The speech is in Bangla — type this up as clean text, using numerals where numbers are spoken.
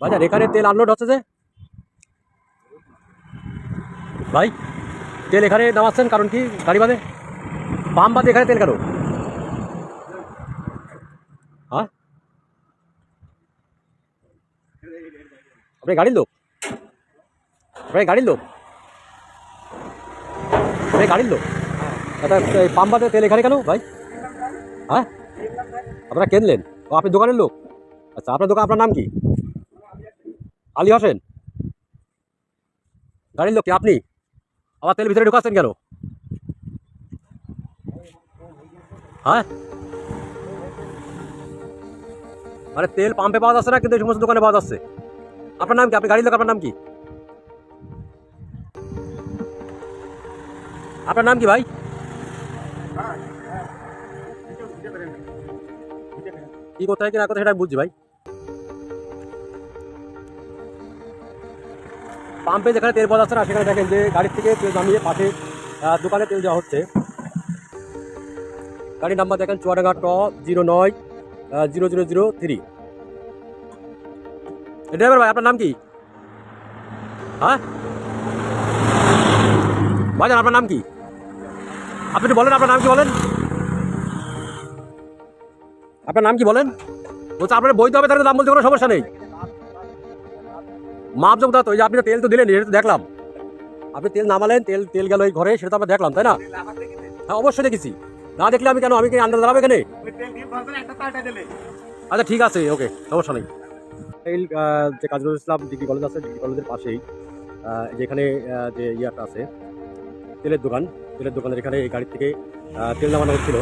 বাজার এখানে তেল আনলোড হচ্ছে যে ভাই, তেল এখানে নামাচ্ছেন কারণ কি? গাড়ি বাদে পাম্প বাদে এখানে তেল কেন? হ্যাঁ, আপনি গাড়ির লোক? আপনি গাড়ির লোক? আপনি গাড়ির লোক? আচ্ছা, পাম্প বাদে তেল এখানে কেন ভাই? হ্যাঁ, আপনারা কিনলেন? ও, আপনি দোকানের লোক? আচ্ছা, আপনার দোকান, আপনার নাম কি? আলী হোসেন। গাড়ির লোক কি আপনি? আবার তেল ভিতরে ঢুকাচ্ছেন কেন? হ্যাঁ, মানে তেল পাম্পে পাওয়া যাচ্ছে না, কিন্তু এই সমস্ত দোকানে পাওয়া যাচ্ছে। আপনার নাম কি? আপনি গাড়ির লোক, আপনার নাম কি? আপনার নাম কি ভাই? কি করতে হয় কি না করতে হয় সেটা আমি বুঝছি ভাই। পাম্পে যেখানে তেল পাওয়া যাচ্ছে না সেখানে দেখেন যে গাড়ির থেকে তেল নামিয়ে পাশে দোকানে তেল দেওয়া হচ্ছে। গাড়ির নাম্বার দেখেন চুয়াডাঙ্গা T 00003। ড্রাইভার ভাই, আপনার নাম কি? হ্যাঁ ভাইজান, আপনার নাম কি? আপনি একটু বলেন, আপনার নাম কি বলেন? আপনার নাম কি বলেন? বলছে আপনার বৈধ হবে, তাহলে দাম বলতে কোনো সমস্যা নেই। মাপ যোগ দাও তো, ওই যে আপনি তেল তো দিলেন, এটা তো দেখলাম। আপনি তেল নামালেন, তেল তেল গেল ওই ঘরে, সেটা তো আমরা দেখলাম, তাই না? হ্যাঁ, অবশ্যই দেখেছি। না দেখলে আমি কেন, আমি কি আন্দাজ দাঁড়াবো এখানে? আচ্ছা ঠিক আছে, ওকে, সমস্যা নেই। এই যে কাজী নজরুল ইসলাম ডিগ্রি কলেজ আছে, ডিগ্রি কলেজের পাশেই যেখানে যে ইয়াটা আছে তেলের দোকান, তেলের দোকানের এখানে এই গাড়ি থেকে তেল নামানো হচ্ছিল।